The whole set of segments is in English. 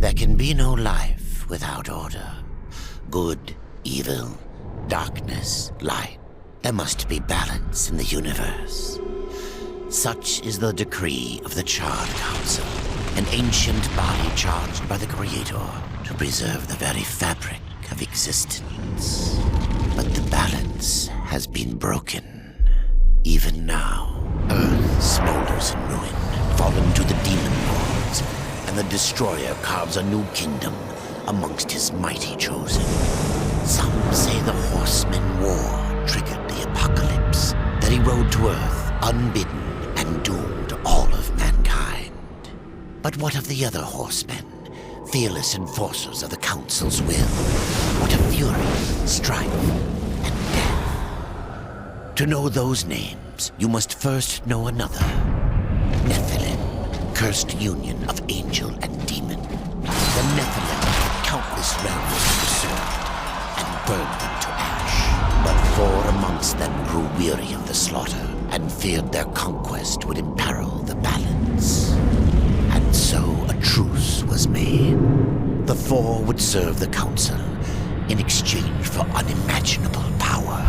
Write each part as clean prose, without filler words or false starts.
There can be no life without order. Good, evil, darkness, light. There must be balance in the universe. Such is the decree of the Charred Council, an ancient body charged by the Creator to preserve the very fabric of existence. But the balance has been broken. Even now, Earth smolders in ruin, fallen to the demon lords, and the Destroyer carves a new kingdom amongst his mighty chosen. Some say the Horsemen War triggered the apocalypse, that he rode to Earth unbidden and doomed all of mankind. But what of the other Horsemen, fearless enforcers of the Council's will? What of fury, strife, and death? To know those names, you must first know another. Nephilim, cursed union of angel and demon. The Nephilim had countless realms to serve and burned them to ash. But 4 amongst them grew weary of the slaughter and feared their conquest would imperil the balance. And so a truce was made. The 4 would serve the Council in exchange for unimaginable power.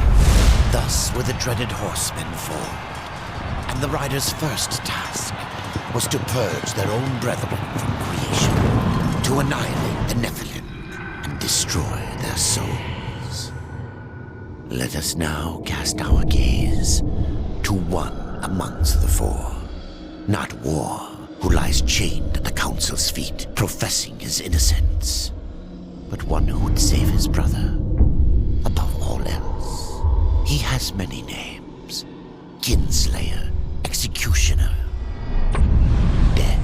Thus were the dreaded Horsemen formed, and the Riders' first task was to purge their own brethren from creation, to annihilate the Nephilim and destroy their souls. Let us now cast our gaze to one amongst the 4, not War, who lies chained at the Council's feet, professing his innocence, but one who would save his brother above all else. He has many names: Kinslayer, Executioner, Death.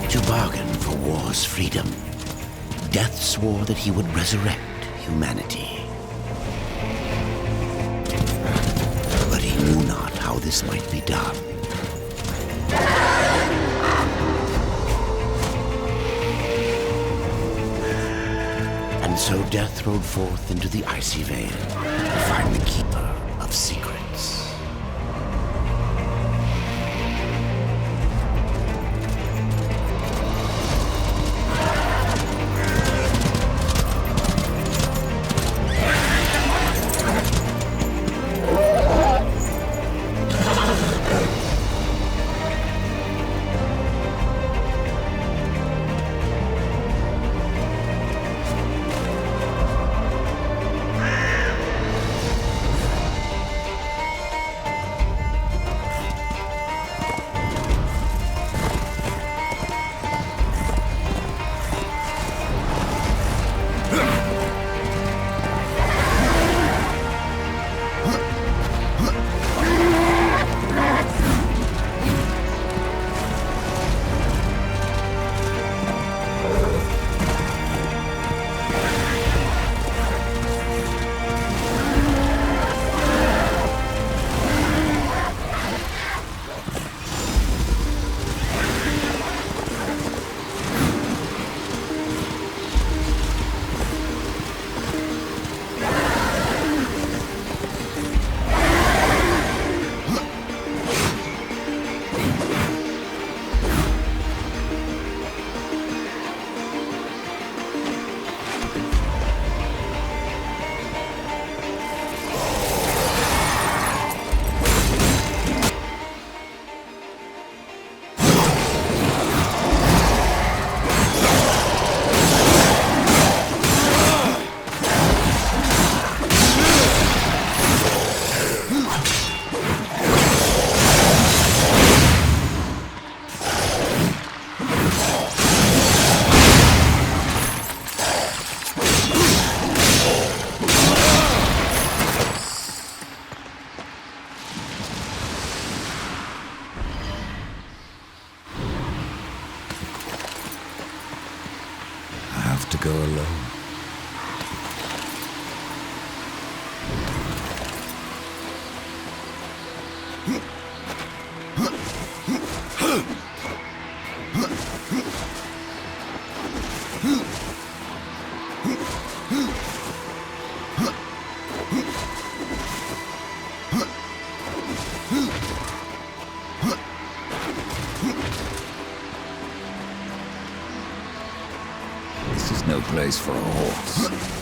To bargain for war's freedom, Death swore that he would resurrect humanity. But he knew not how this might be done. And so Death rode forth into the icy veil to find the Keeper of Secrets. To go alone. no place for a horse.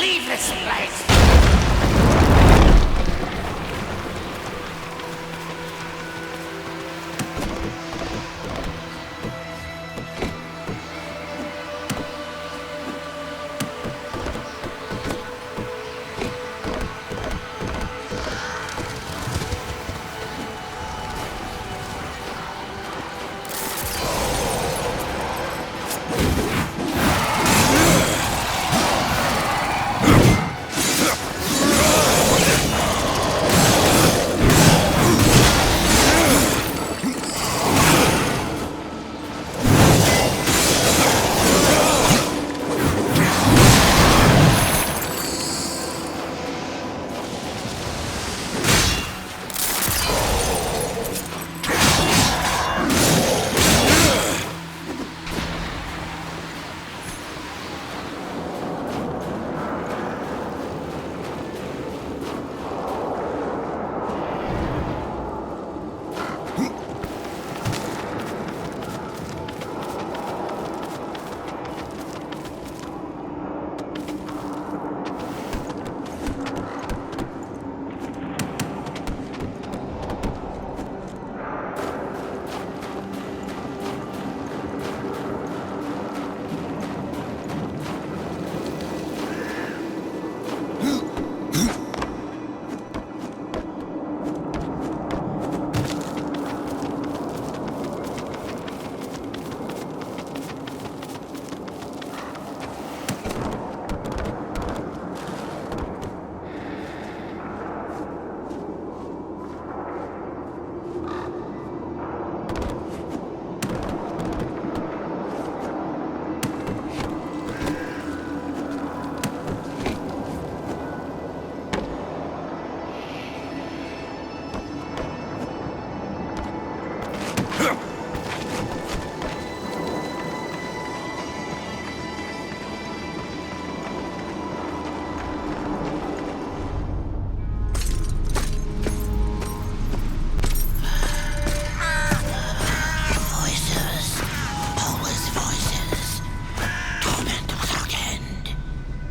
Leave this place!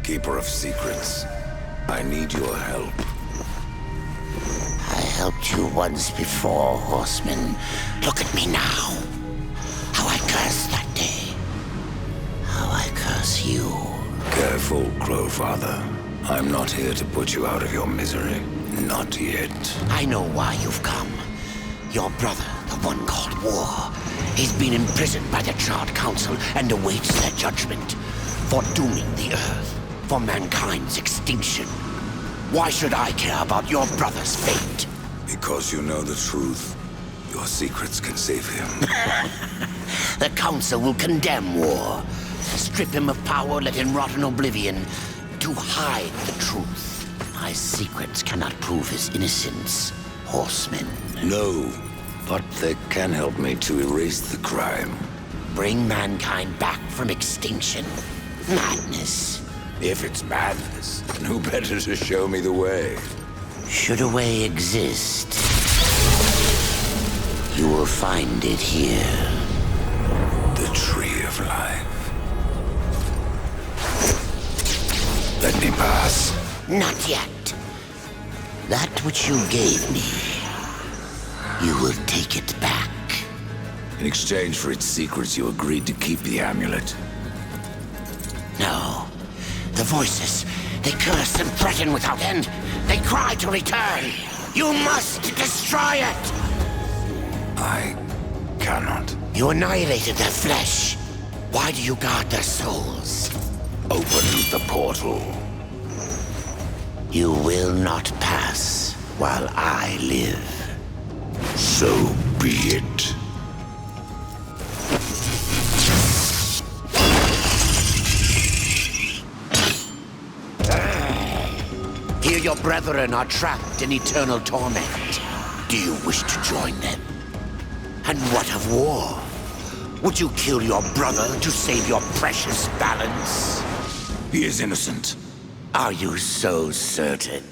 Keeper of secrets, I need your help. I helped you once before, Horseman. Look at me now. How I cursed that day. How I curse you. Careful, Crowfather. I'm not here to put you out of your misery. Not yet. I know why you've come. Your brother, the one called War, he's been imprisoned by the Charred Council and awaits their judgment for dooming the Earth, for mankind's extinction. Why should I care about your brother's fate? Because you know the truth. Your secrets can save him. The Council will condemn War. Strip him of power, let him rot in oblivion, to hide the truth. My secrets cannot prove his innocence, Horsemen. No, but they can help me to erase the crime. Bring mankind back from extinction. Madness. If it's madness, then who better to show me the way? Should a way exist, you will find it here. The Tree of Life. Let me pass. Not yet. That which you gave me, you will take it back. In exchange for its secrets, you agreed to keep the amulet. No. The voices, they curse and threaten without end. They cry to return. You must destroy it! I cannot. You annihilated their flesh. Why do you guard their souls? Open the portal. You will not pass while I live. So be it. Here your brethren are trapped in eternal torment. Do you wish to join them? And what of War? Would you kill your brother to save your precious balance? He is innocent. Are you so certain?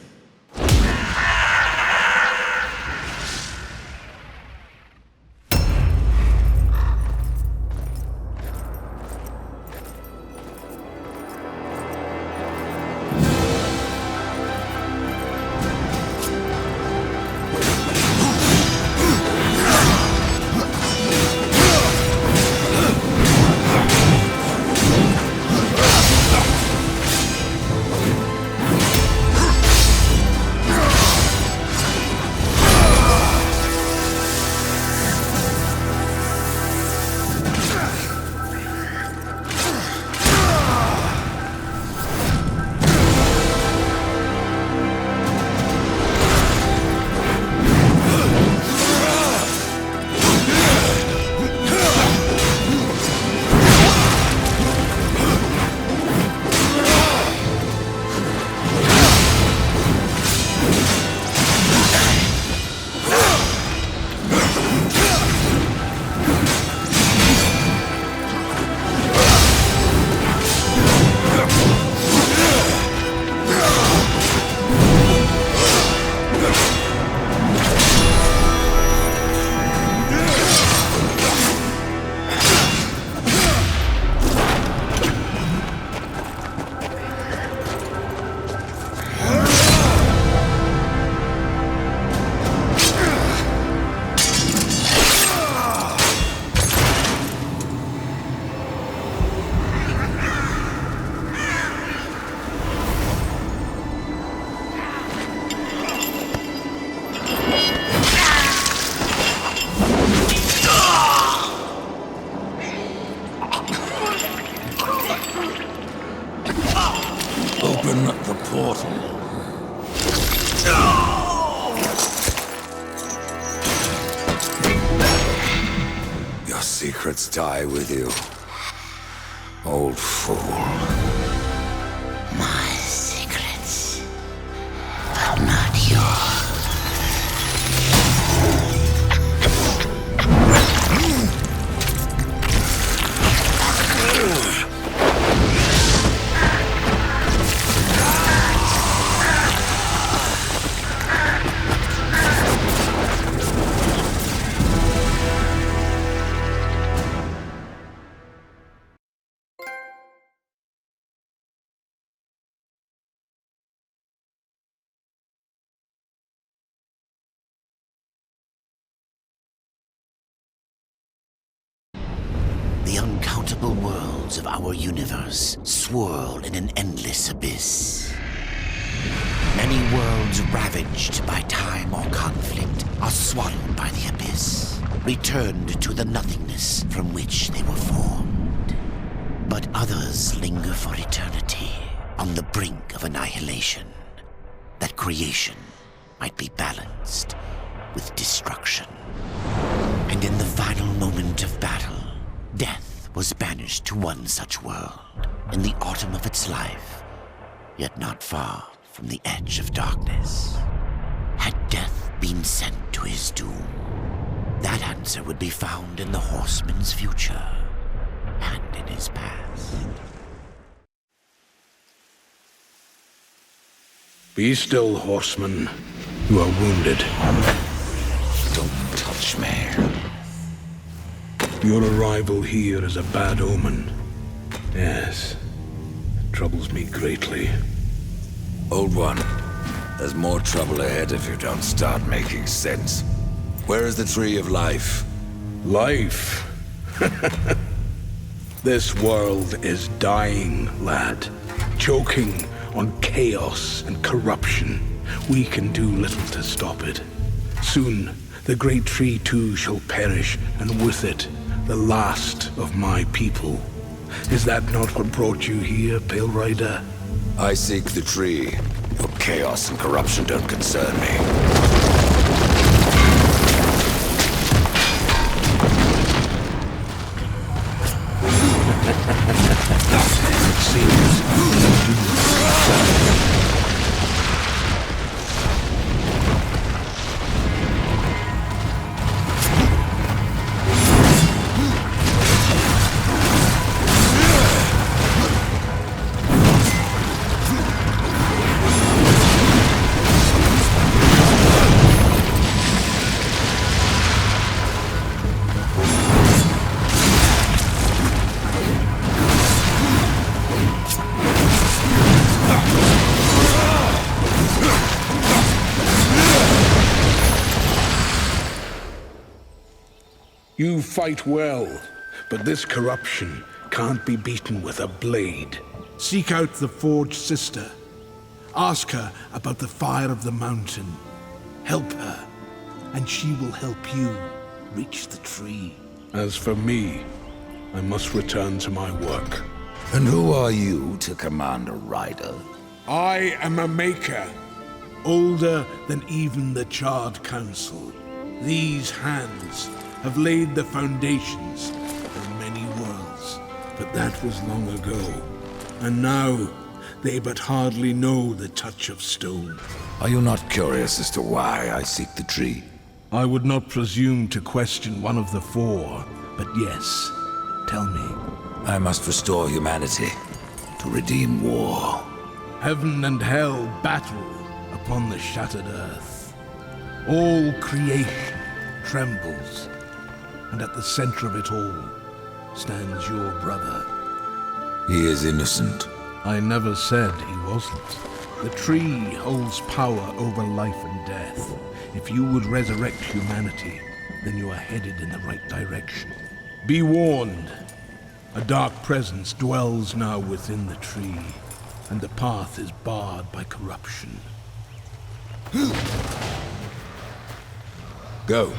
Open the portal. Your secrets die with you, old fool. multiple worlds of our universe swirl in an endless abyss. Many worlds ravaged by time or conflict are swallowed by the abyss, returned to the nothingness from which they were formed. But others linger for eternity on the brink of annihilation, that creation might be balanced with destruction. And in the final moment of battle, death was banished to one such world in the autumn of its life, yet not far from the edge of darkness. Had death been sent to his doom? That answer would be found in the Horseman's future and in his past. Be still, Horseman. You are wounded. Don't touch me. Your arrival here is a bad omen. Yes, it troubles me greatly. Old one, there's more trouble ahead if you don't start making sense. Where is the Tree of Life? Life? This world is dying, lad. Choking on chaos and corruption. We can do little to stop it. Soon, the great tree too shall perish, and with it, the last of my people. Is that not what brought you here, Pale Rider? I seek the tree. Your chaos and corruption don't concern me. It seems you fight well, but this corruption can't be beaten with a blade. Seek out the Forged Sister. Ask her about the fire of the mountain. Help her, and she will help you reach the tree. As for me, I must return to my work. And who are you to command a rider? I am a maker, older than even the Charred Council. These hands have laid the foundations for many worlds, but that was long ago. And now, they but hardly know the touch of stone. Are you not curious as to why I seek the tree? I would not presume to question one of the four, but yes, tell me. I must restore humanity, to redeem war. Heaven and hell battle upon the shattered earth. All creation trembles, and at the center of it all stands your brother. He is innocent. I never said he wasn't. The tree holds power over life and death. If you would resurrect humanity, then you are headed in the right direction. Be warned. A dark presence dwells now within the tree, and the path is barred by corruption. Go.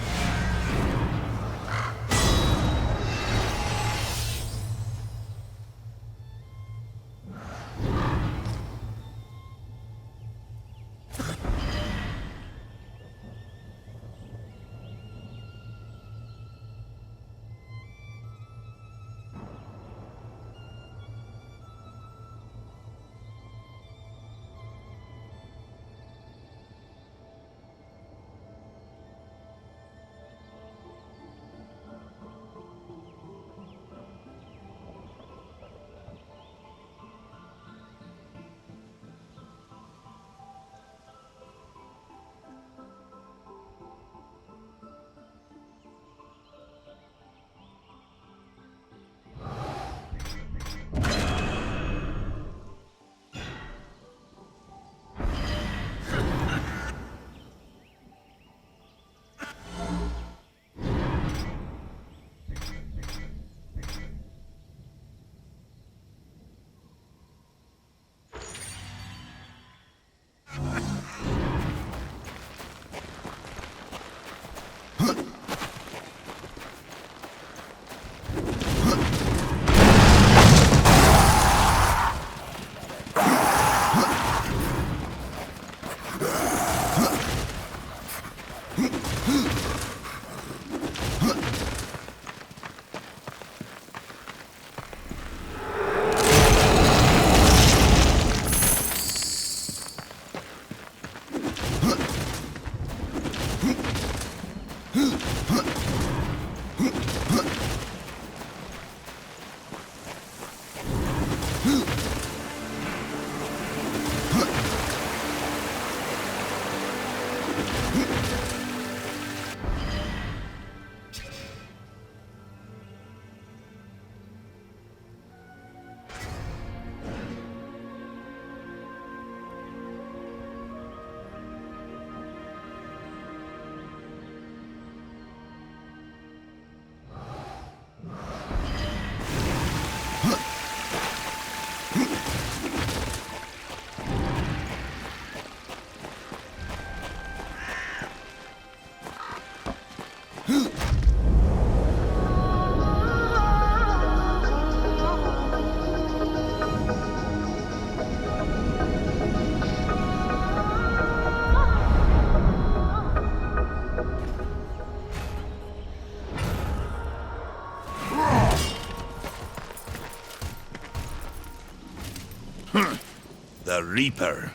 The Reaper.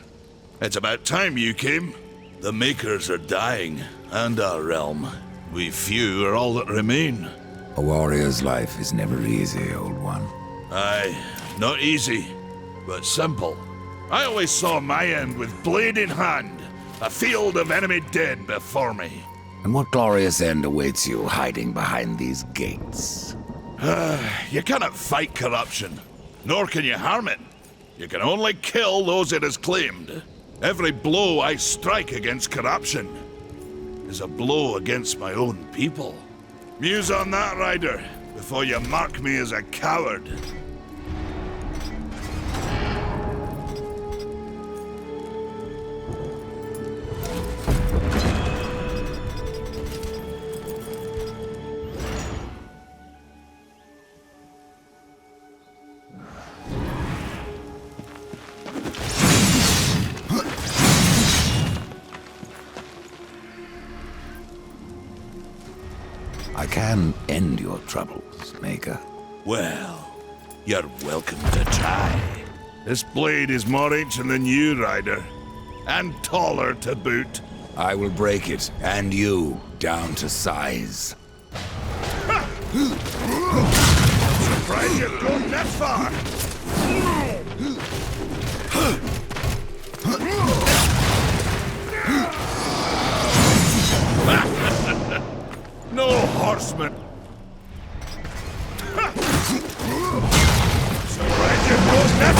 It's about time you came. The Makers are dying, and our realm. We few are all that remain. A warrior's life is never easy, old one. Aye, not easy, but simple. I always saw my end with blade in hand, a field of enemy dead before me. And what glorious end awaits you hiding behind these gates? You cannot fight corruption, nor can you harm it. You can only kill those it has claimed. Every blow I strike against corruption is a blow against my own people. Muse on that, Rider, before you mark me as a coward. I can end your troubles, Maker. Well, you're welcome to try. This blade is more ancient than you, Rider. And taller to boot. I will break it, and you, down to size. Surprised you've gone that far! No horsemen! Surprised you've gone that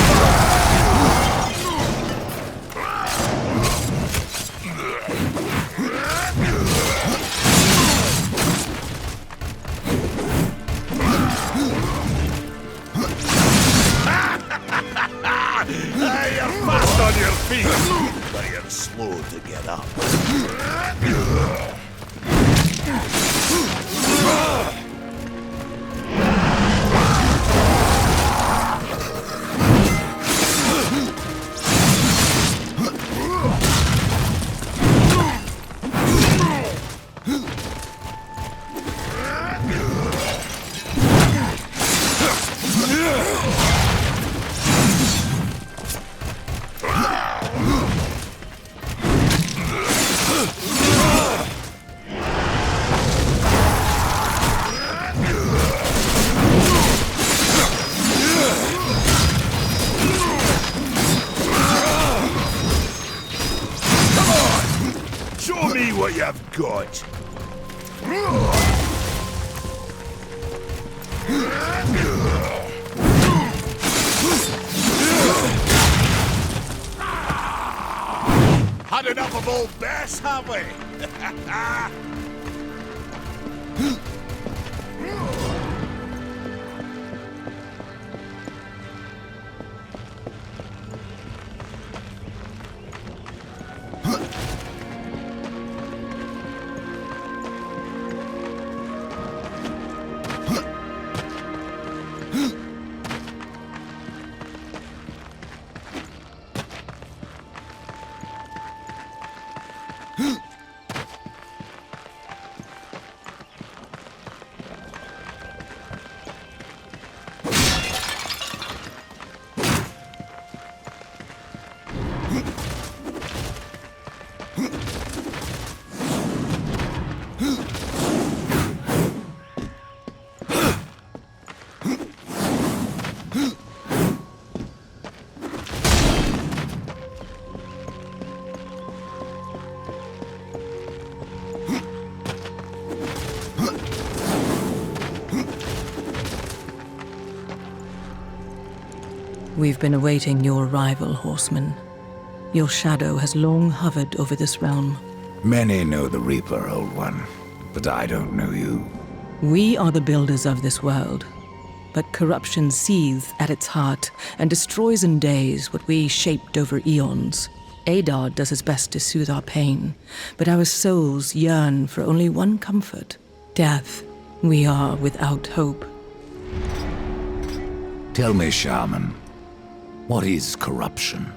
You're fast on your feet, but you're slow to get up. Show me what you've got. Had enough of old Bess, have we? We've been awaiting your arrival, Horsemen. Your shadow has long hovered over this realm. Many know the Reaper, Old One, but I don't know you. We are the builders of this world, but corruption seethes at its heart and destroys in days what we shaped over eons. Adar does his best to soothe our pain, but our souls yearn for only one comfort: death. We are without hope. Tell me, Shaman, what is corruption?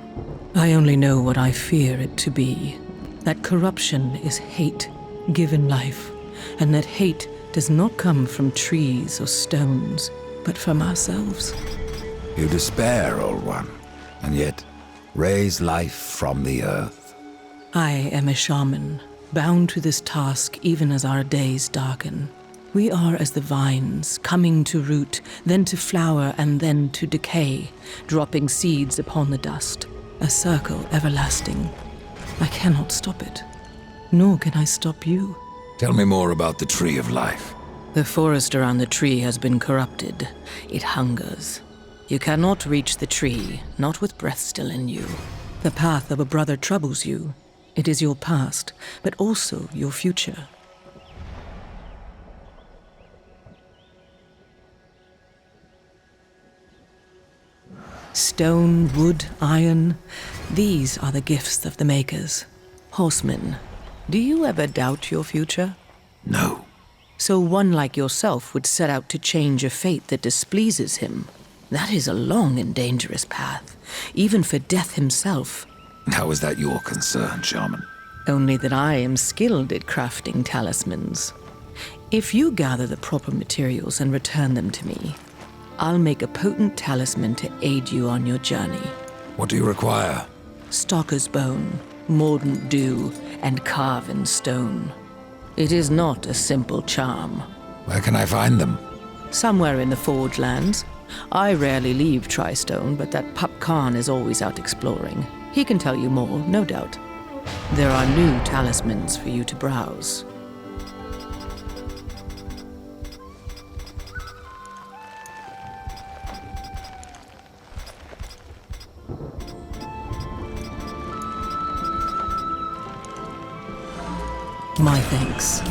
I only know what I fear it to be. That corruption is hate given life, and that hate does not come from trees or stones, but from ourselves. You despair, Old One, and yet raise life from the earth. I am a shaman, bound to this task even as our days darken. We are as the vines, coming to root, then to flower, and then to decay, dropping seeds upon the dust. A circle everlasting. I cannot stop it, nor can I stop you. Tell me more about the Tree of Life. The forest around the tree has been corrupted. It hungers. You cannot reach the tree, not with breath still in you. The path of a brother troubles you. It is your past, but also your future. Stone, wood, iron, these are the gifts of the makers. Horsemen, do you ever doubt your future? No. So one like yourself would set out to change a fate that displeases him. That is a long and dangerous path, even for Death himself. How is that your concern, Shaman? Only that I am skilled at crafting talismans. If you gather the proper materials and return them to me, I'll make a potent talisman to aid you on your journey. What do you require? Stalker's bone, mordant dew, and carven stone. It is not a simple charm. Where can I find them? Somewhere in the Forge lands. I rarely leave Tristone, but that pup Khan is always out exploring. He can tell you more, no doubt. There are new talismans for you to browse. My thanks.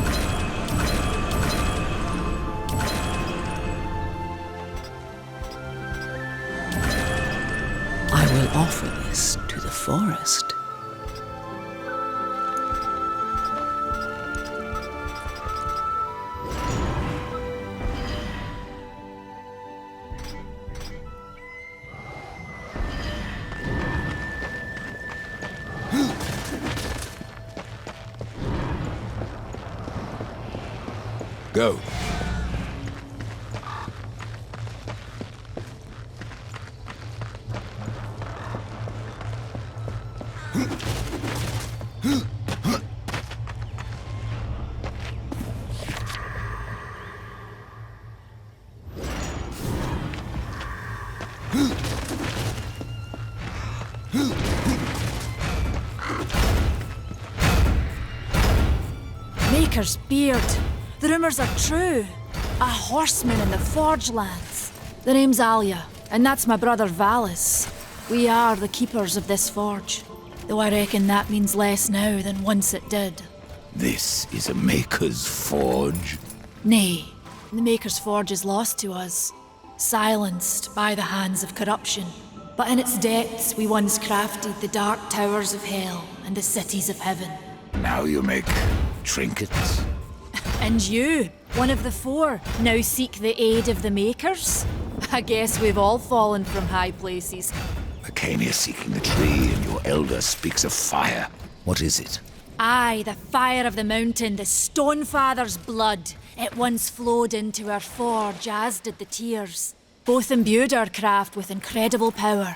I will offer this to the forest. Go. Maker's beard. The rumors are true. A horseman in the Forge lands. The name's Alia, and that's my brother Valis. We are the keepers of this forge, though I reckon that means less now than once it did. This is a Maker's Forge? Nay, the Maker's Forge is lost to us, silenced by the hands of corruption. But in its depths we once crafted the dark towers of hell and the cities of heaven. Now you make trinkets? And you, one of the four, now seek the aid of the Makers? I guess we've all fallen from high places. I came here seeking the tree, and your elder speaks of fire. What is it? Aye, the fire of the mountain, the Stonefather's blood. It once flowed into our forge, as did the tears. Both imbued our craft with incredible power,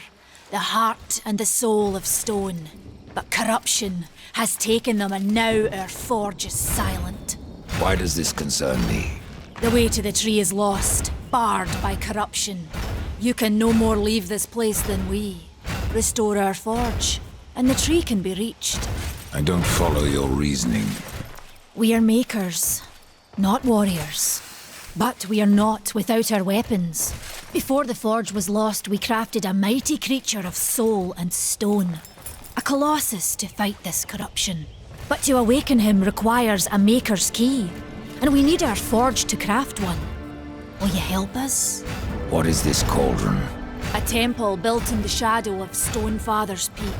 the heart and the soul of stone. But corruption has taken them, and now our forge is silent. Why does this concern me? The way to the tree is lost, barred by corruption. You can no more leave this place than we. Restore our forge, and the tree can be reached. I don't follow your reasoning. We are makers, not warriors. But we are not without our weapons. Before the forge was lost, we crafted a mighty creature of soul and stone. A colossus to fight this corruption. But to awaken him requires a maker's key. And we need our forge to craft one. Will you help us? What is this cauldron? A temple built in the shadow of Stonefather's Peak.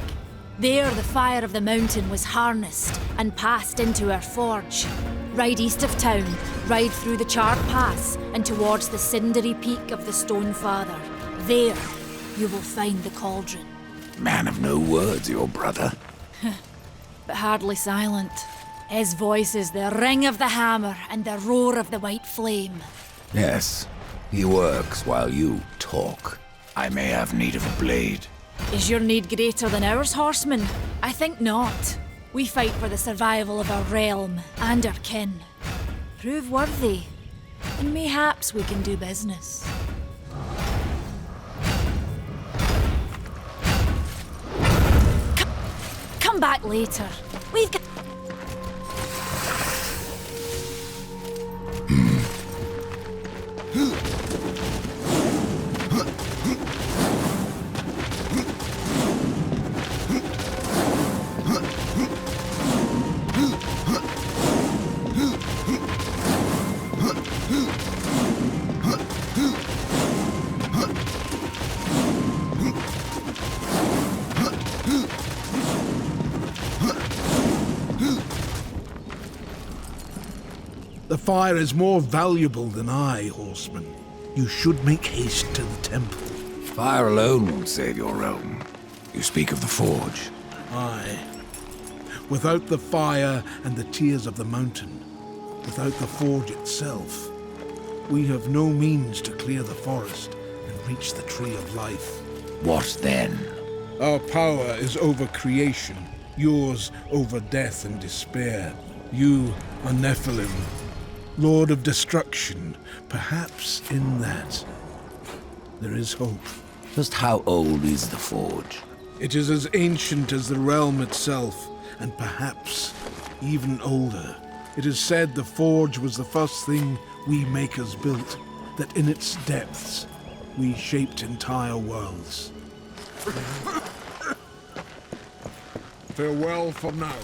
There, the fire of the mountain was harnessed and passed into our forge. Ride east of town, ride through the charred pass and towards the cindery peak of the Stonefather. There, you will find the cauldron. Man of no words, your brother. But hardly silent. His voice is the ring of the hammer and the roar of the white flame. Yes, he works while you talk. I may have need of a blade. Is your need greater than ours, Horsemen? I think not. We fight for the survival of our realm and our kin. Prove worthy, and mayhaps we can do business. Come back later. We've got... The fire is more valuable than I, Horseman. You should make haste to the temple. Fire alone won't save your realm. You speak of the forge. Aye. Without the fire and the tears of the mountain, without the forge itself, we have no means to clear the forest and reach the tree of life. What then? Our power is over creation, yours over death and despair. You are Nephilim, Lord of Destruction. Perhaps in that there is hope. Just how old is the forge? It is as ancient as the realm itself, and perhaps even older. It is said the forge was the first thing we makers built, that in its depths we shaped entire worlds. Farewell for now.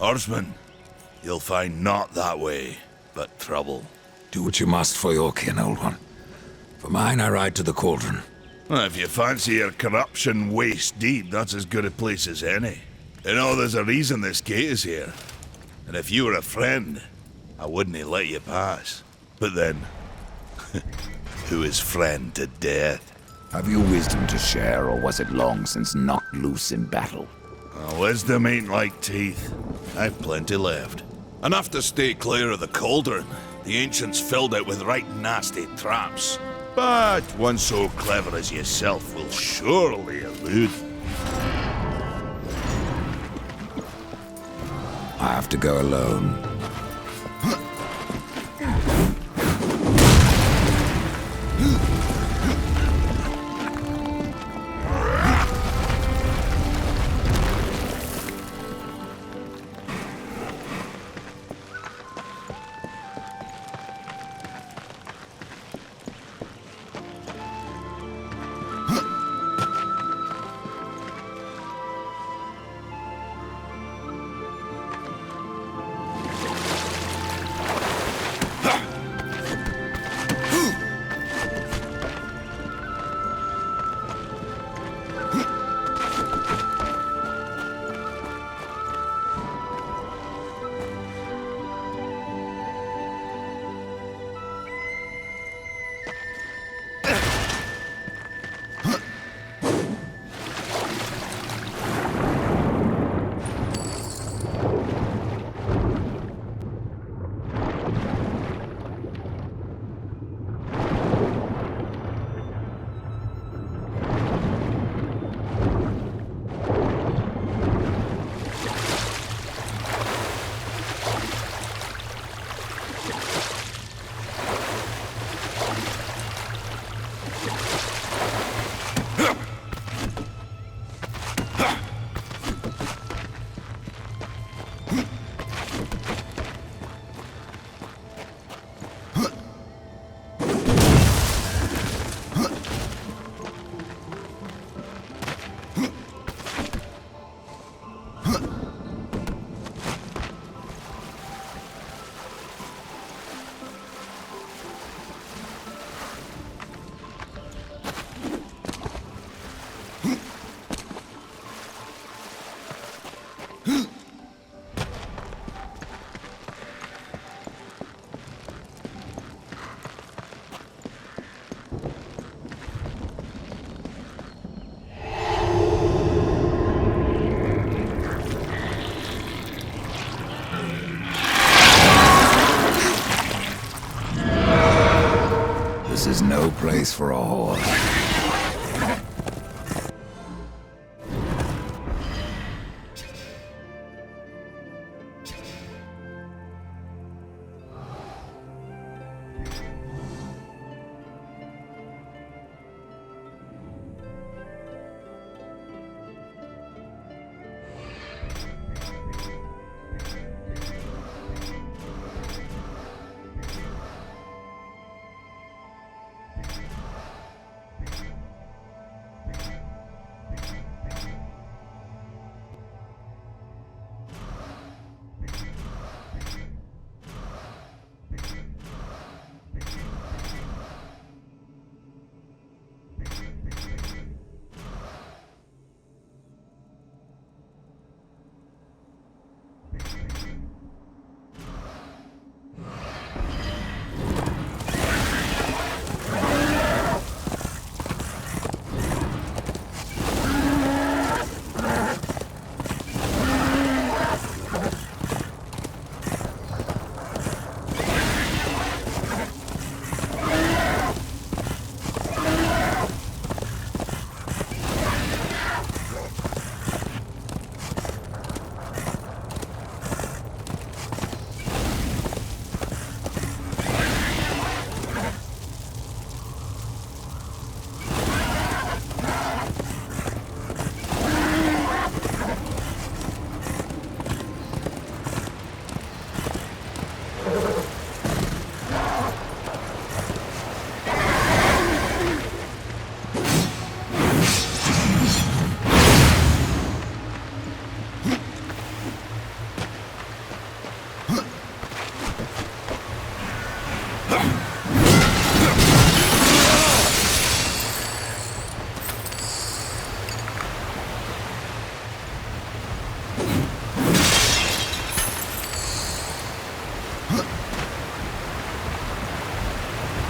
Horsemen, you'll find not that way, but trouble. Do what you must for your kin, old one. For mine, I ride to the cauldron. Well, if you fancy your corruption waist deep, that's as good a place as any. You know, there's a reason this gate is here. And if you were a friend, I wouldn't let you pass. But then, who is friend to death? Have you wisdom to share, or was it long since knocked loose in battle? Wisdom ain't like teeth. I've plenty left. Enough to stay clear of the cauldron. The ancients filled it with right nasty traps. But one so clever as yourself will surely elude. I have to go alone. This is no place for a horse.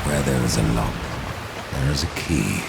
Where there is a lock, there is a key.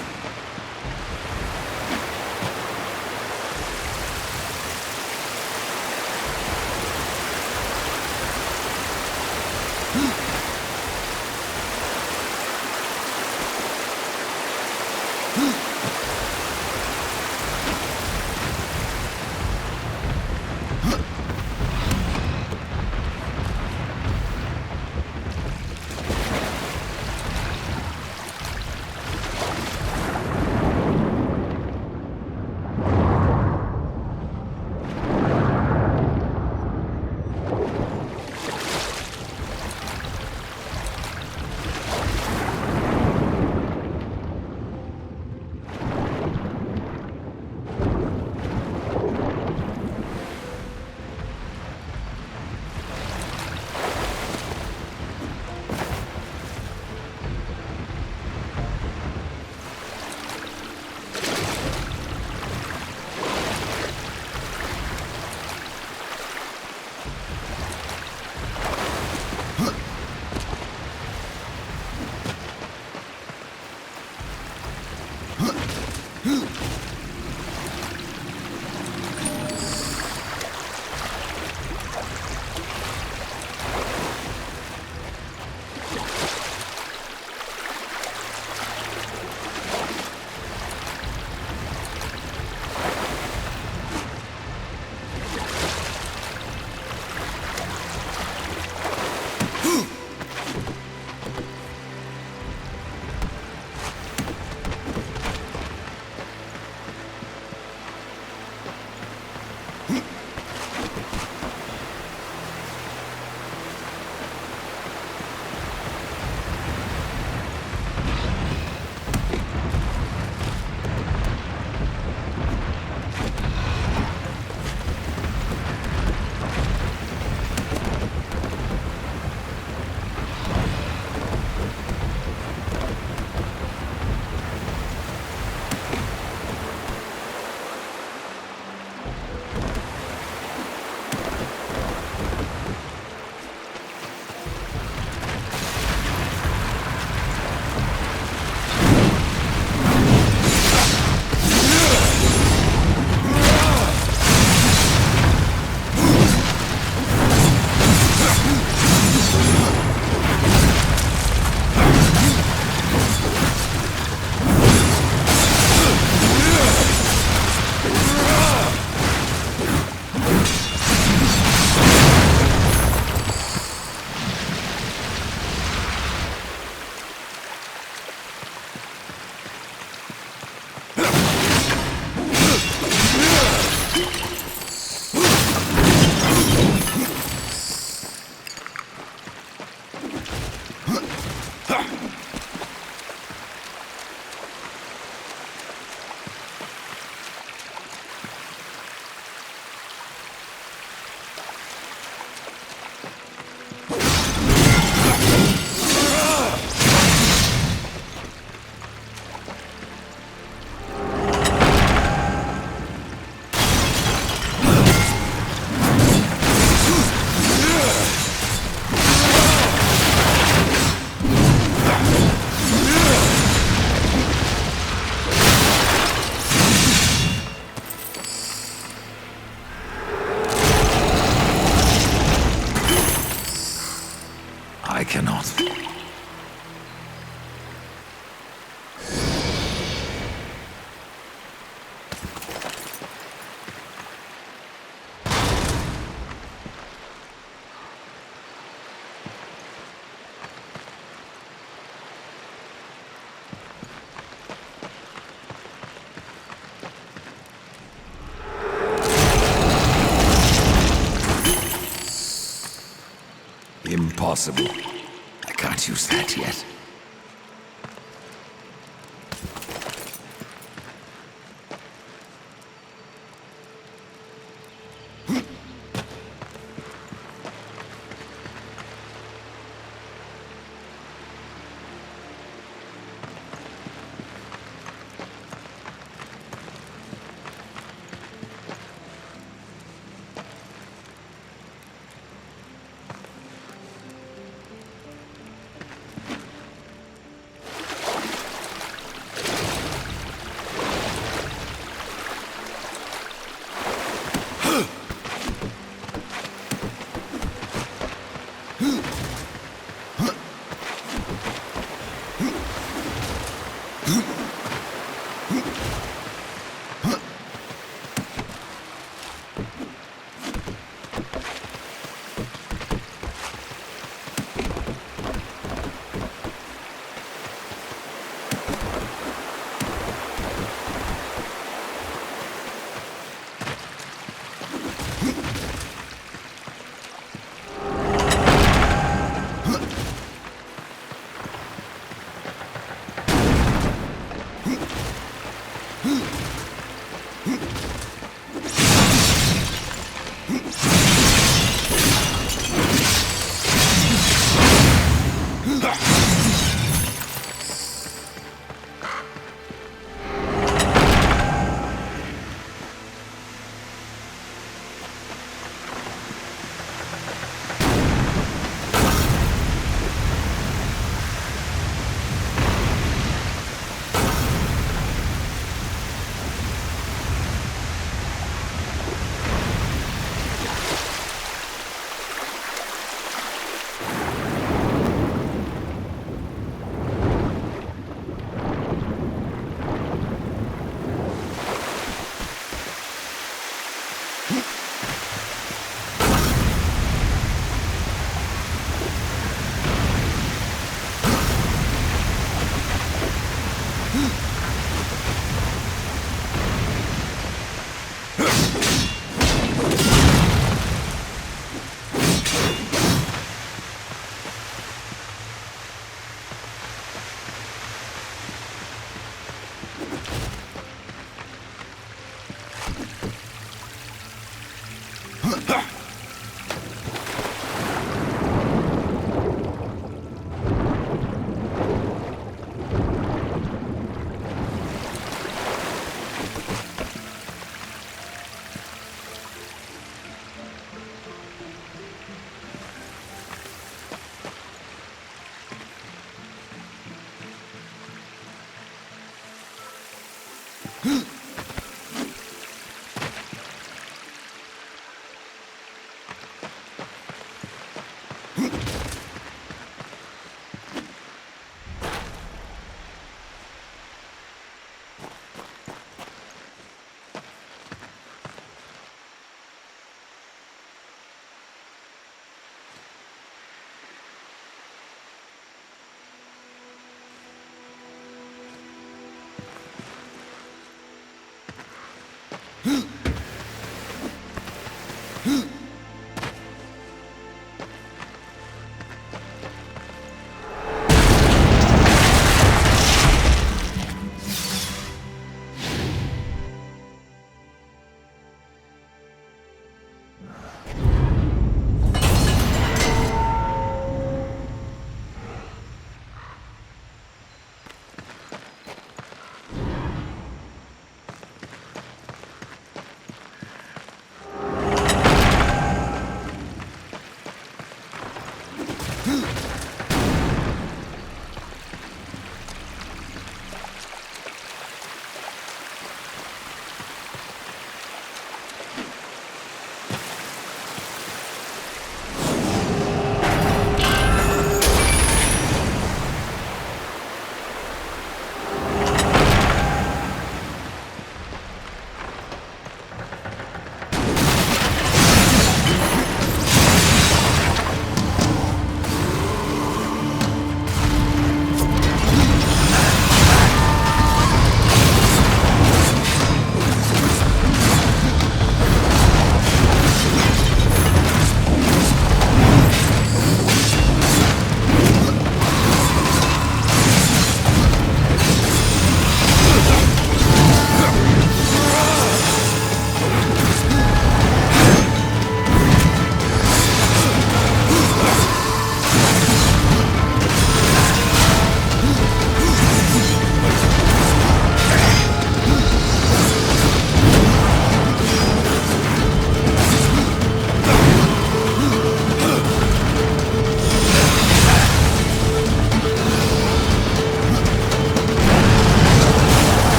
impossible. I can't use that yet.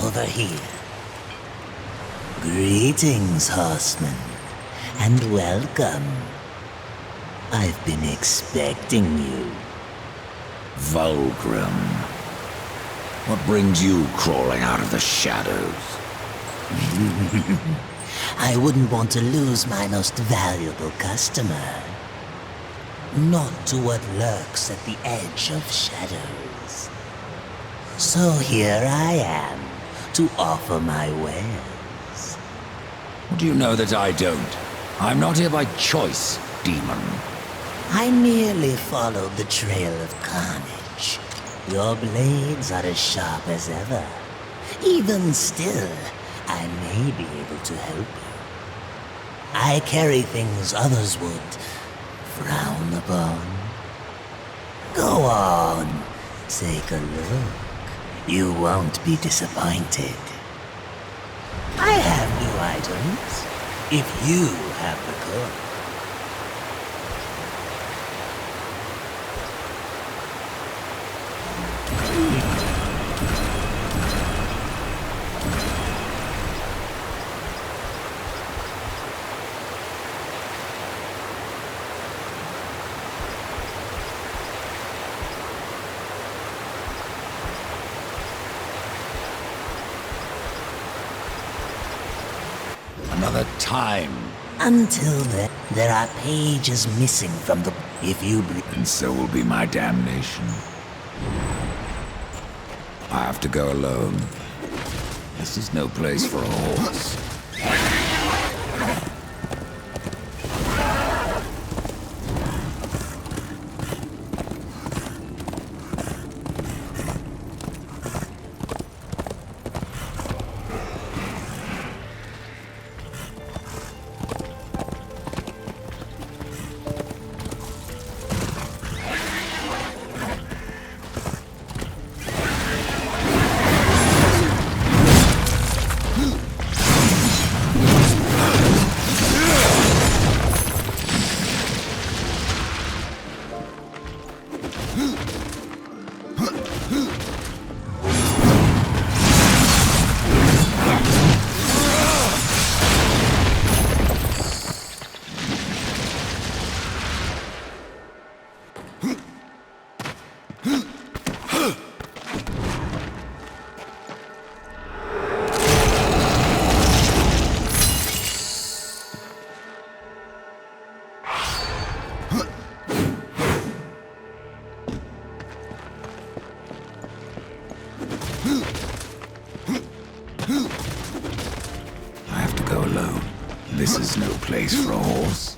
Over here. Greetings, Horsemen, and welcome. I've been expecting you. Vulgrim. What brings you crawling out of the shadows? I wouldn't want to lose my most valuable customer. Not to what lurks at the edge of shadows. So here I am, to offer my wares. Do you know that I don't? I'm not here by choice, demon. I merely followed the trail of carnage. Your blades are as sharp as ever. Even still, I may be able to help you. I carry things others would frown upon. Go on, take a look. You won't be disappointed. I have new items, if you have the courage. Another time. Until then, there are pages missing from the... If you... And so will be my damnation. I have to go alone. This is no place for a horse. follow. This is no place for a horse.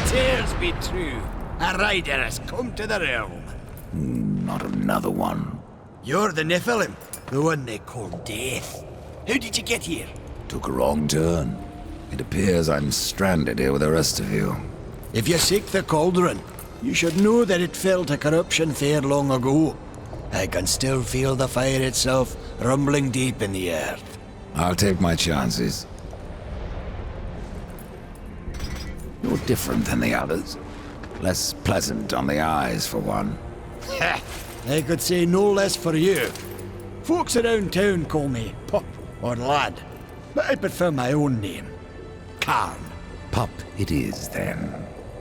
tales be true. A rider has come to the realm. Not another one. You're the Nephilim, the one they call Death. How did you get here? Took a wrong turn. It appears I'm stranded here with the rest of you. If you seek the Pauldron, you should know that it fell to corruption fair long ago. I can still feel the fire itself rumbling deep in the earth. I'll take my chances. You're different than the others. Less pleasant on the eyes, for one. Ha! I could say no less for you. Folks around town call me Pup or Lad, but I prefer my own name. Karn. Pup it is, then.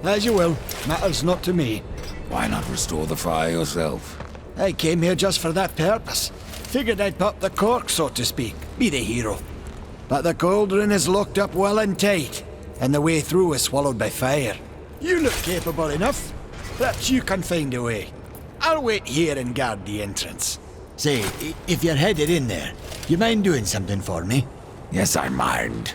As you will. Matters not to me. Why not restore the fire yourself? I came here just for that purpose. Figured I'd pop the cork, so to speak. Be the hero. But the cauldron is locked up well and tight, and the way through is swallowed by fire. You look capable enough. Perhaps you can find a way. I'll wait here and guard the entrance. Say, if you're headed in there, you mind doing something for me? Yes, I mind.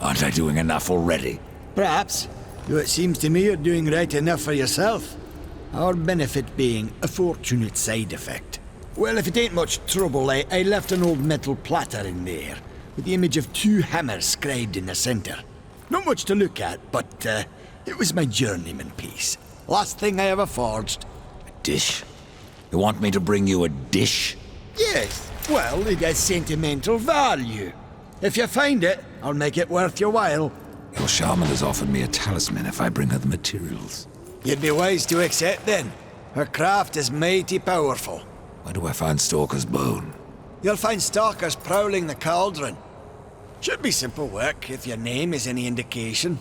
Aren't I doing enough already? Perhaps. Though it seems to me you're doing right enough for yourself. Our benefit being a fortunate side effect. Well, if it ain't much trouble, I left an old metal platter in there, with the image of 2 hammers scribed in the center. Not much to look at, but it was my journeyman piece. Last thing I ever forged. A dish? You want me to bring you a dish? Yes, well, it has sentimental value. If you find it, I'll make it worth your while. Your shaman has offered me a talisman if I bring her the materials. You'd be wise to accept then. Her craft is mighty powerful. Where do I find Stalker's bone? You'll find stalkers prowling the cauldron. Should be simple work, if your name is any indication.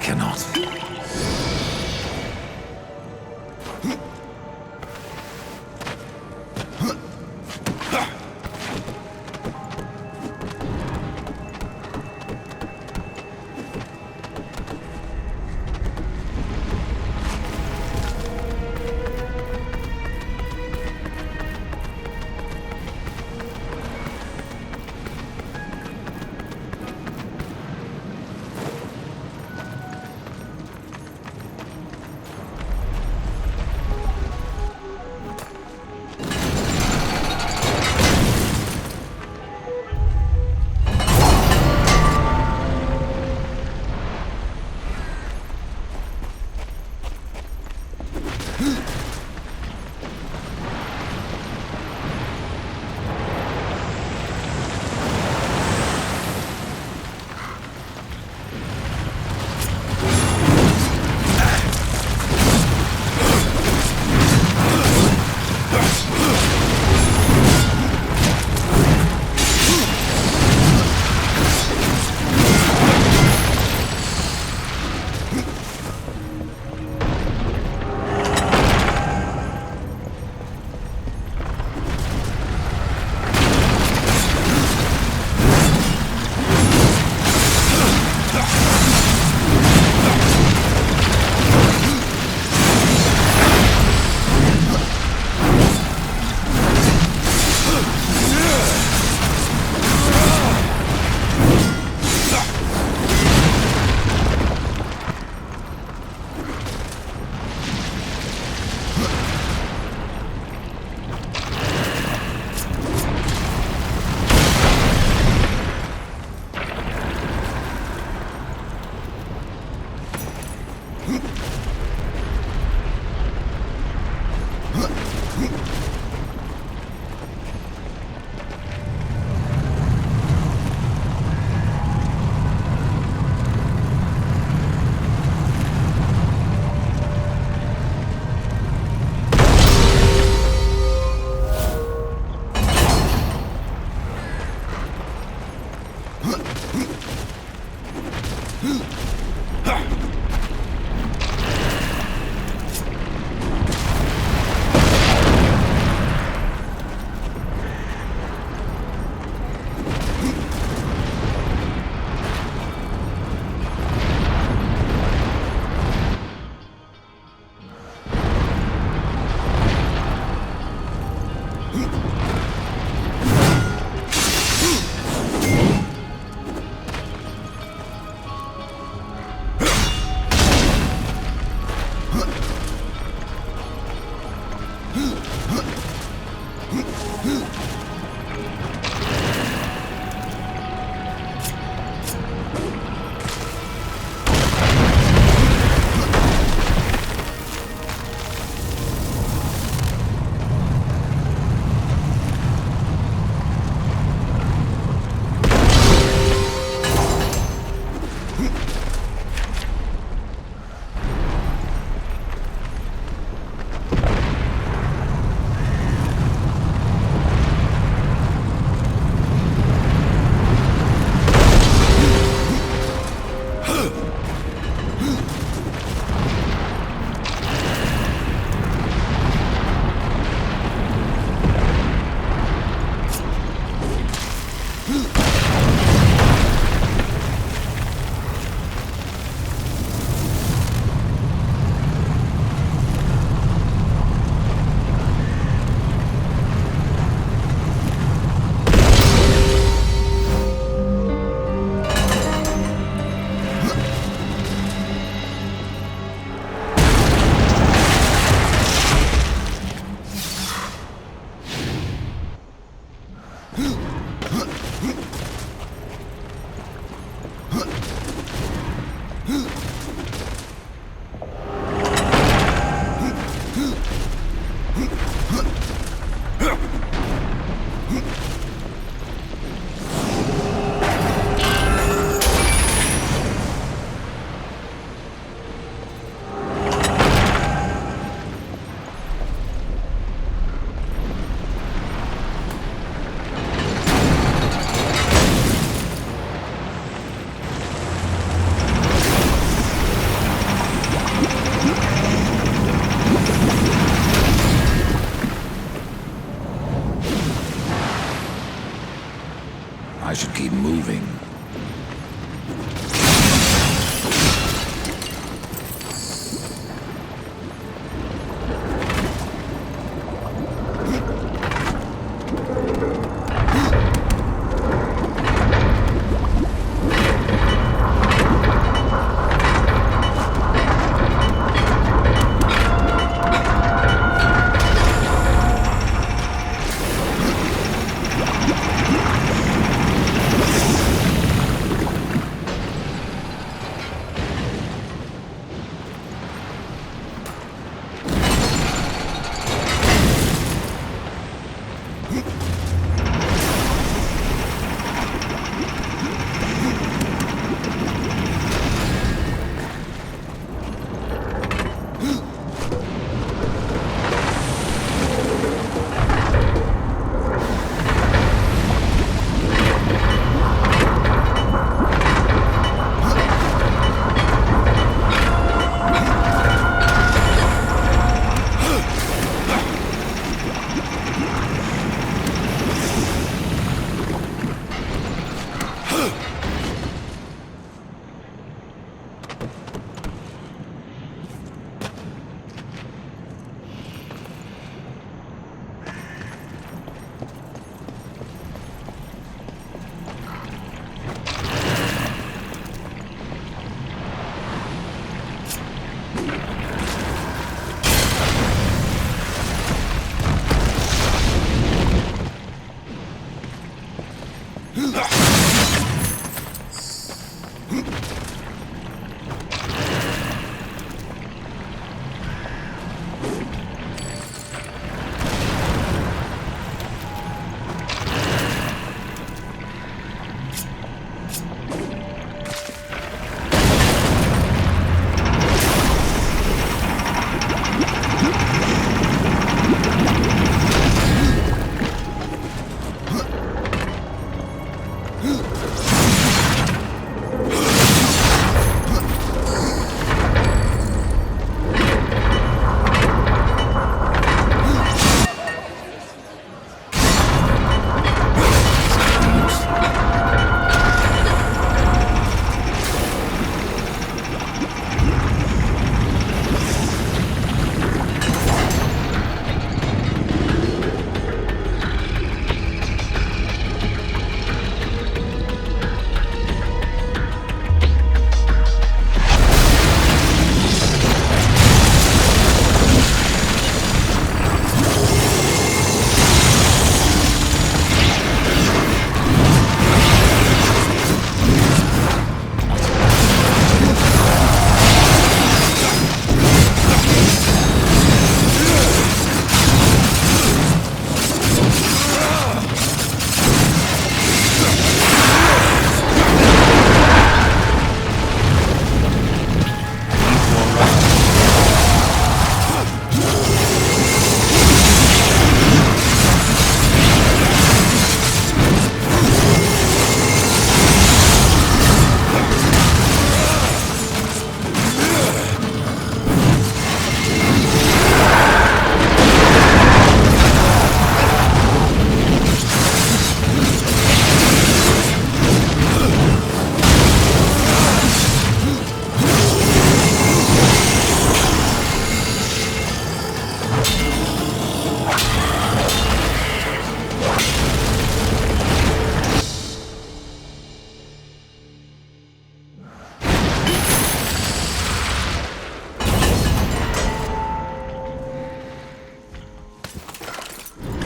cannot.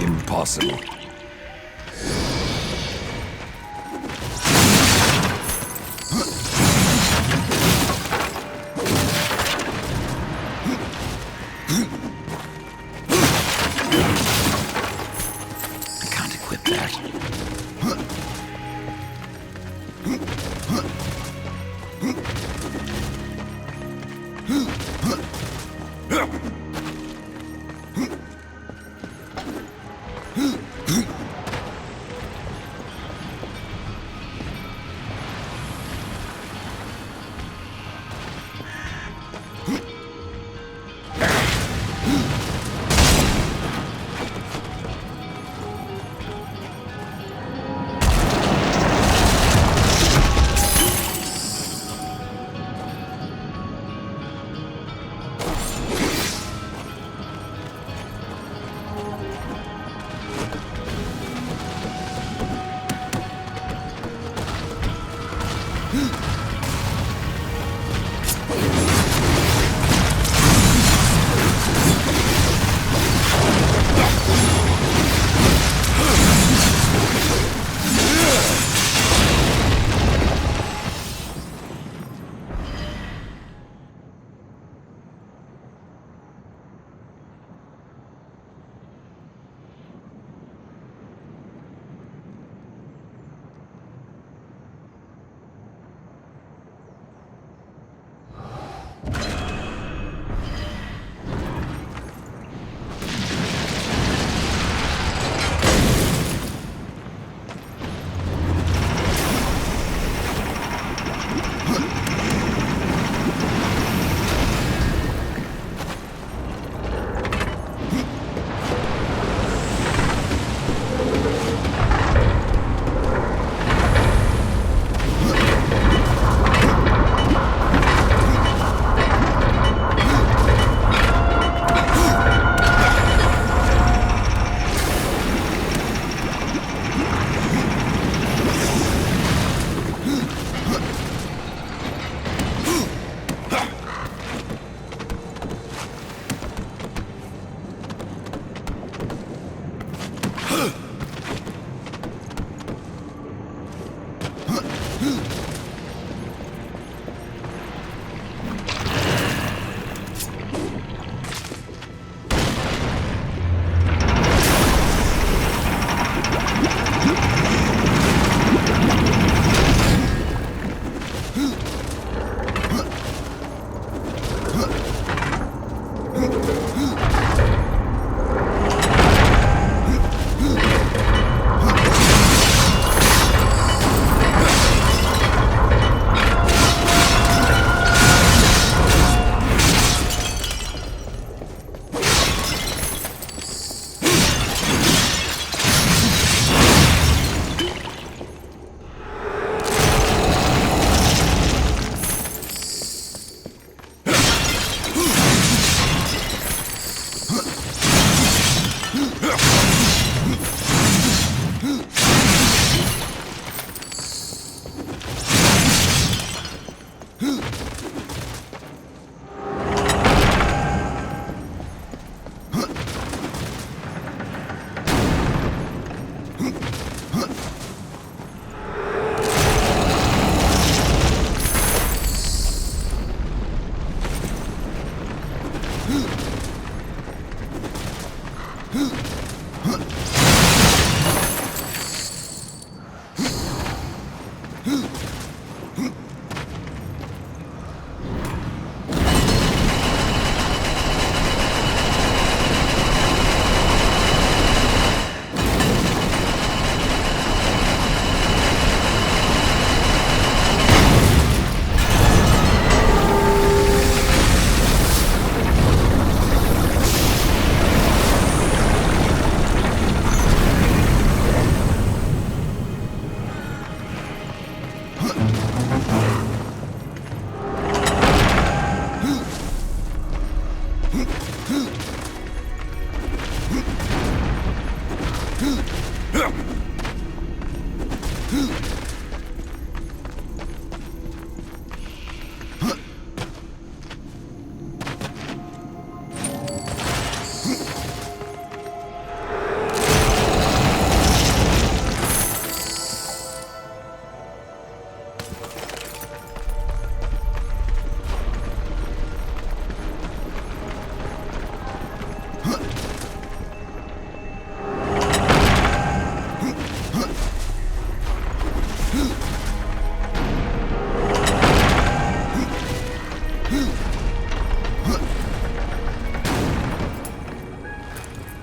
Impossible. I can't equip that.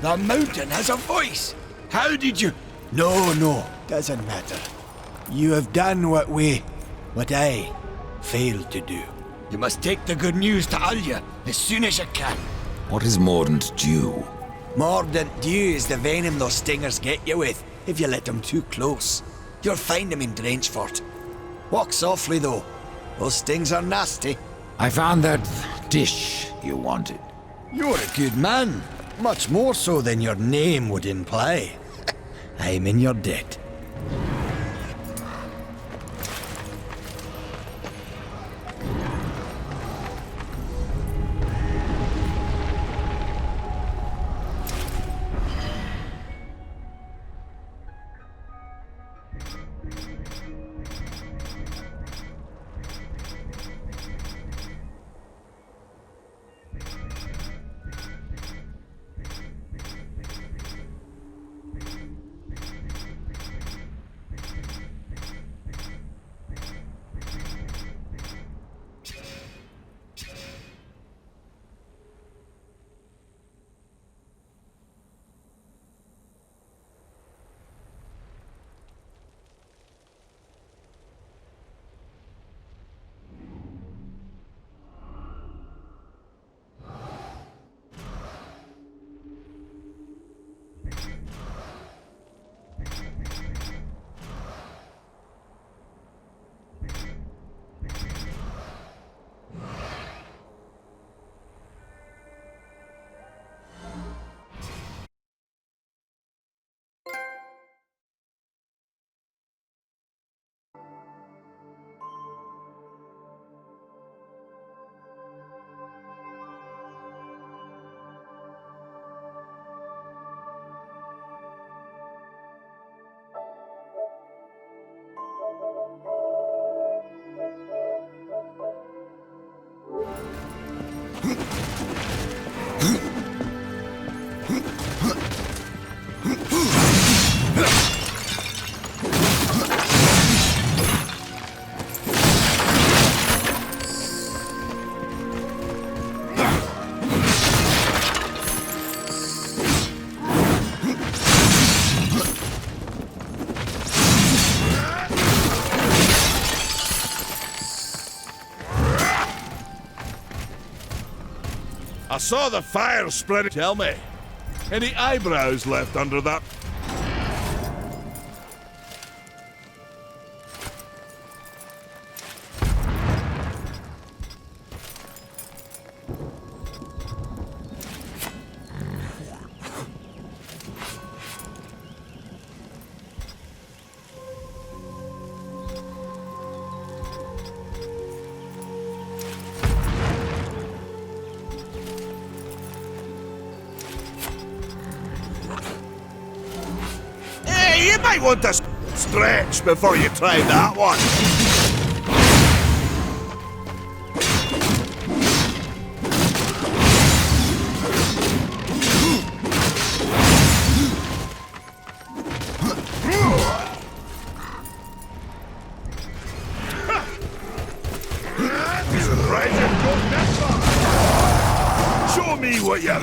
The mountain has a voice! How did you... No, doesn't matter. You have done what I failed to do. You must take the good news to Alya as soon as you can. What is Mordant Dew? Mordant Dew is the venom those stingers get you with, if you let them too close. You'll find them in Drangefort. Walk softly, though. Those stings are nasty. I found that dish you wanted. You're a good man. Much more so than your name would imply. I'm in your debt. I saw the fire spread. Tell me, any eyebrows left under that? You might want to stretch before you try that one. Surprised it goes that far. Show me what you got.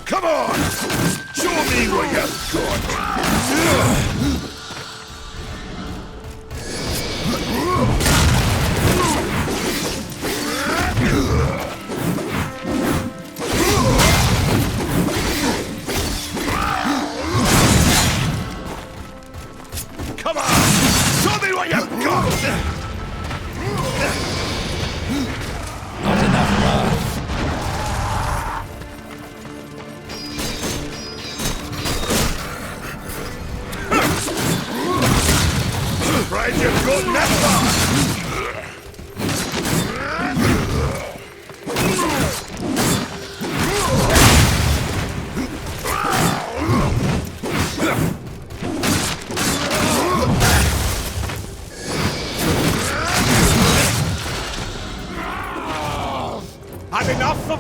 Come on! Show me what you've got! Come on! Show me what you've got! Not enough love.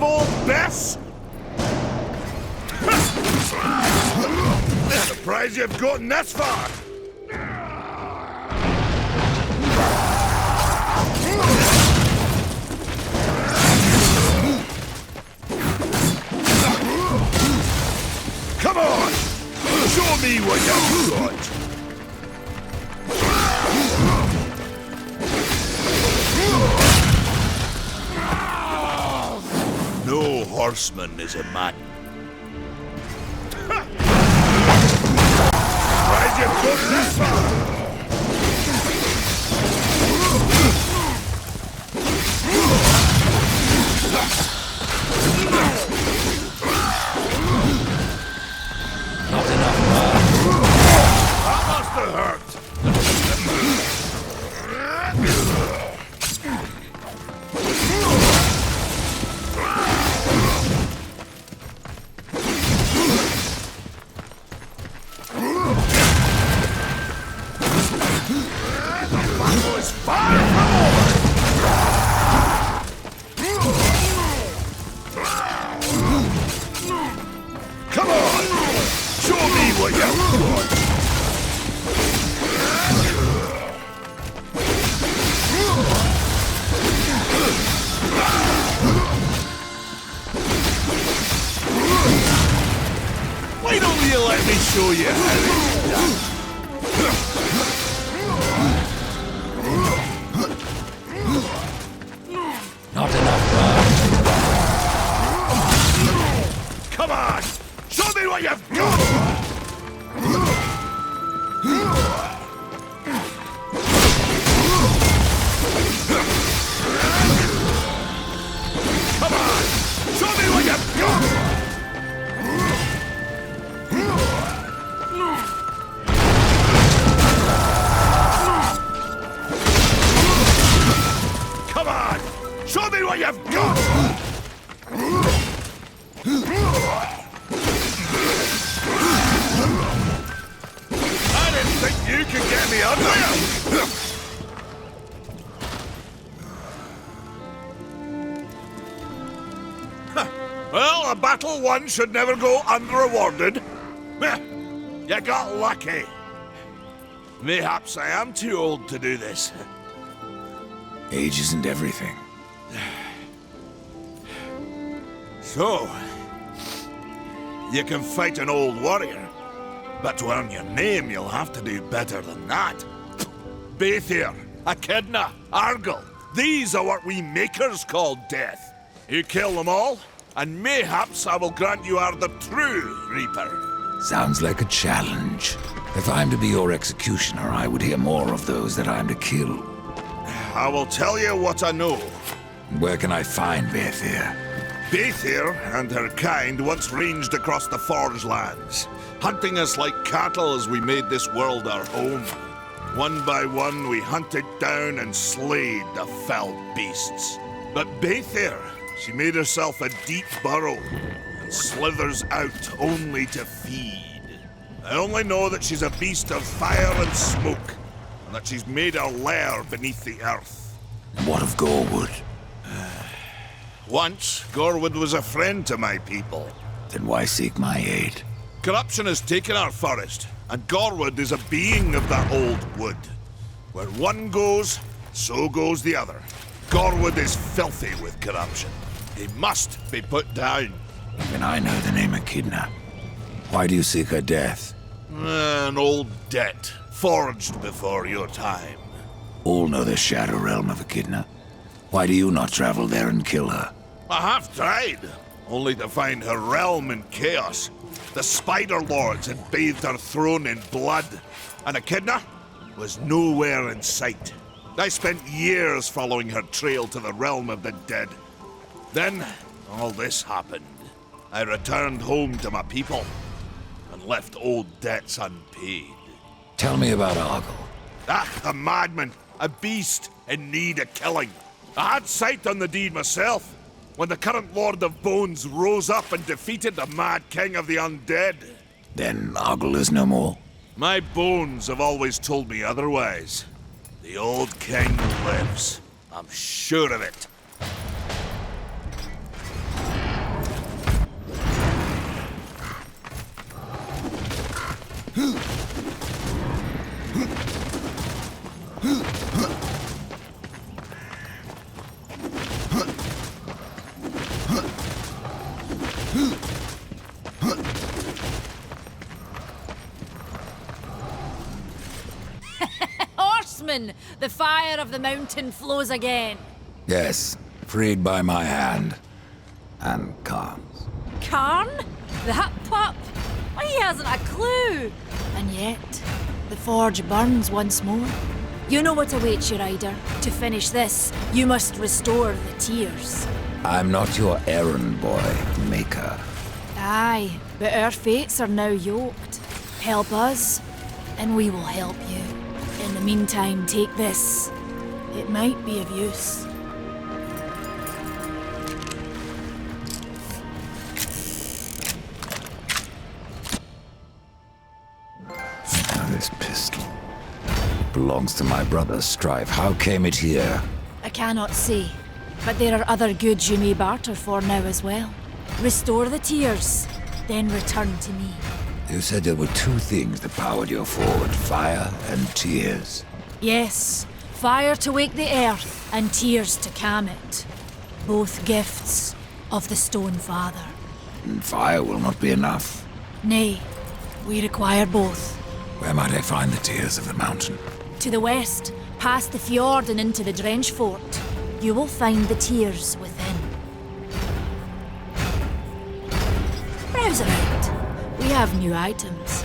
old Bess? Surprised you've gotten this far. Come on! Show me what you've got! No horseman is a man. Why'd you put this far? Not enough blood. That must have hurt. Come on! Show me what you've got! Why don't you let me show you how it's done? Not enough blood. Come on! Show me what you've got! Come on! Show me what you've got! Come on! Show me what you've got! I didn't think you could get me under you! Well, a battle won should never go unrewarded. You got lucky. Mayhaps I am too old to do this. Age isn't everything. So, you can fight an old warrior, but to earn your name, you'll have to do better than that. Baethir, Echidna, Argyll, these are what we makers call death. You kill them all, and mayhaps I will grant you are the true Reaper. Sounds like a challenge. If I'm to be your executioner, I would hear more of those that I'm to kill. I will tell you what I know. Where can I find Baethir? Baethir and her kind once ranged across the Forge lands, hunting us like cattle as we made this world our home. One by one, we hunted down and slayed the fell beasts. But Baethir, she made herself a deep burrow and slithers out only to feed. I only know that she's a beast of fire and smoke, and that she's made her lair beneath the earth. What of Gorwood? Once, Gorwood was a friend to my people. Then why seek my aid? Corruption has taken our forest, and Gorwood is a being of that old wood. Where one goes, so goes the other. Gorwood is filthy with corruption. He must be put down. Even I know the name Echidna. Why do you seek her death? An old debt, forged before your time. All know the Shadow Realm of Echidna. Why do you not travel there and kill her? I have tried, only to find her realm in chaos. The Spider Lords had bathed her throne in blood, and Echidna was nowhere in sight. I spent years following her trail to the realm of the dead. Then, all this happened. I returned home to my people, and left old debts unpaid. Tell me about Argyll. Ah, a madman, a beast in need of killing. I had sight on the deed myself, when the current Lord of Bones rose up and defeated the mad king of the undead. Then Argyll is no more. My bones have always told me otherwise. The old king lives. I'm sure of it. Horsemen, the fire of the mountain flows again. Yes, freed by my hand. And Khan's. Karn? That pup? Why, he hasn't a clue. And yet, the forge burns once more. You know what awaits you, Ryder. To finish this, you must restore the tears. I'm not your errand boy, Maker. Aye, but our fates are now yoked. Help us, and we will help you. In the meantime, take this. It might be of use. Now this pistol. It belongs to my brother, Strife. How came it here? I cannot say, but there are other goods you may barter for now as well. Restore the tears, then return to me. You said there were two things that powered your forge, fire and tears. Yes, fire to wake the earth, and tears to calm it. Both gifts of the Stone Father. And fire will not be enough. Nay, we require both. Where might I find the tears of the mountain? To the west, past the fjord and into the Drench Fort, you will find the tears within. Browse around. We have new items.